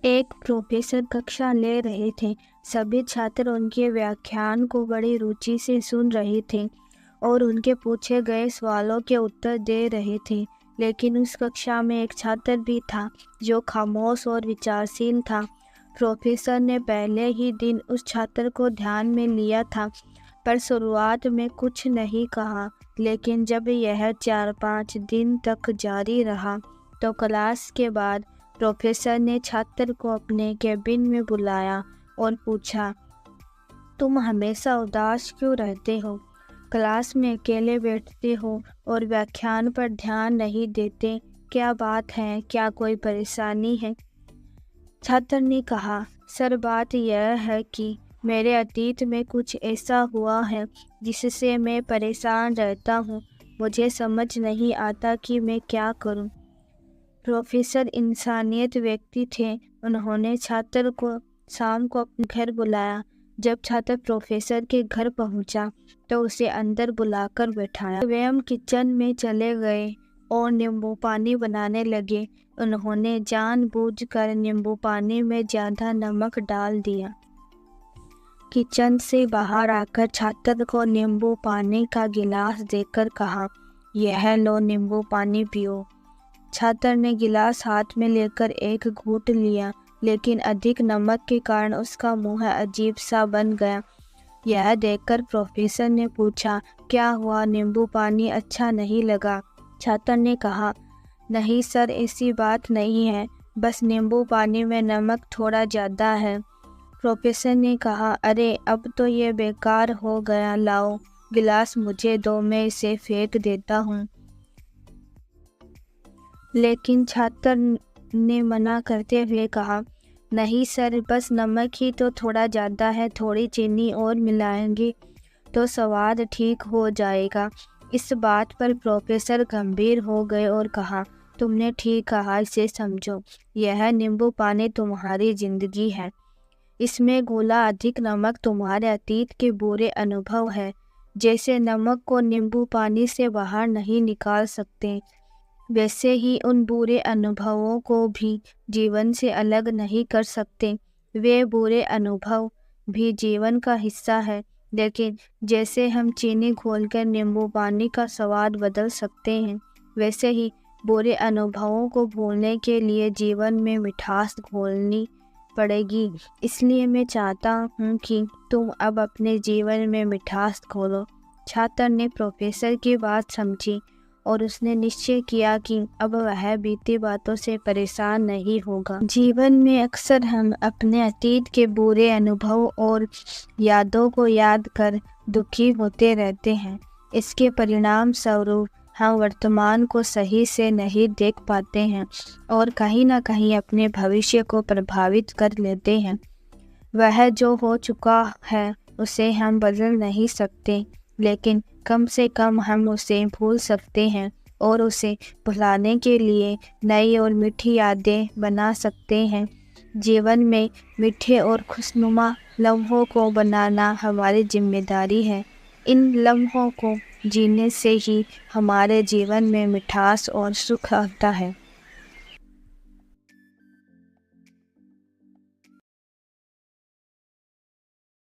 एक प्रोफेसर कक्षा ले रहे थे। सभी छात्र उनके व्याख्यान को बड़ी रुचि से सुन रहे थे और उनके पूछे गए सवालों के उत्तर दे रहे थे। लेकिन उस कक्षा में एक छात्र भी था जो खामोश और विचारशील था। प्रोफेसर ने पहले ही दिन उस छात्र को ध्यान में लिया था, पर शुरुआत में कुछ नहीं कहा। लेकिन जब यह 4-5 दिन तक जारी रहा तो क्लास के बाद प्रोफेसर ने छात्र को अपने केबिन में बुलाया और पूछा, तुम हमेशा उदास क्यों रहते हो? क्लास में अकेले बैठते हो और व्याख्यान पर ध्यान नहीं देते। क्या बात है? क्या कोई परेशानी है? छात्र ने कहा, सर बात यह है कि मेरे अतीत में कुछ ऐसा हुआ है जिससे मैं परेशान रहता हूँ। मुझे समझ नहीं आता कि मैं क्या करूँ। प्रोफेसर इंसानियत व्यक्ति थे। उन्होंने छात्र को शाम को अपने घर बुलाया। जब छात्र प्रोफेसर के घर पहुंचा तो उसे अंदर बुलाकर बैठाया। स्वयं किचन में चले गए और नींबू पानी बनाने लगे। उन्होंने जानबूझकर नींबू पानी में ज़्यादा नमक डाल दिया। किचन से बाहर आकर छात्र को नींबू पानी का गिलास देकर कहा, यह लो नींबू पानी पियो। छात्र ने गिलास हाथ में लेकर एक घूंट लिया, लेकिन अधिक नमक के कारण उसका मुंह अजीब सा बन गया। यह देखकर प्रोफेसर ने पूछा, क्या हुआ? नींबू पानी अच्छा नहीं लगा? छात्र ने कहा, नहीं सर, ऐसी बात नहीं है, बस नींबू पानी में नमक थोड़ा ज़्यादा है। प्रोफेसर ने कहा, अरे अब तो ये बेकार हो गया, लाओ गिलास मुझे दो, मैं इसे फेंक देता हूँ। लेकिन छात्र ने मना करते हुए कहा, नहीं सर, बस नमक ही तो थोड़ा ज़्यादा है, थोड़ी चीनी और मिलाएंगे तो स्वाद ठीक हो जाएगा। इस बात पर प्रोफेसर गंभीर हो गए और कहा, तुमने ठीक कहा, इसे समझो, यह नींबू पानी तुम्हारी ज़िंदगी है। इसमें घुला अधिक नमक तुम्हारे अतीत के बुरे अनुभव है। जैसे नमक को नींबू पानी से बाहर नहीं निकाल सकते, वैसे ही उन बुरे अनुभवों को भी जीवन से अलग नहीं कर सकते। वे बुरे अनुभव भी जीवन का हिस्सा है, लेकिन जैसे हम चीनी घोलकर नींबू पानी का स्वाद बदल सकते हैं, वैसे ही बुरे अनुभवों को भूलने के लिए जीवन में मिठास घोलनी पड़ेगी। इसलिए मैं चाहता हूँ कि तुम अब अपने जीवन में मिठास घोलो। छात्र ने प्रोफेसर की बात समझी और उसने निश्चय किया कि अब वह बीती बातों से परेशान नहीं होगा। जीवन में अक्सर हम अपने अतीत के बुरे अनुभव और यादों को याद कर दुखी होते रहते हैं। इसके परिणाम स्वरूप हम वर्तमान को सही से नहीं देख पाते हैं और कहीं ना कहीं अपने भविष्य को प्रभावित कर लेते हैं। वह जो हो चुका है उसे हम बदल नहीं सकते, लेकिन कम से कम हम उसे भूल सकते हैं और उसे भुलाने के लिए नई और मीठी यादें बना सकते हैं। जीवन में मीठे और खुशनुमा लम्हों को बनाना हमारी जिम्मेदारी है। इन लम्हों को जीने से ही हमारे जीवन में मिठास और सुख आता है।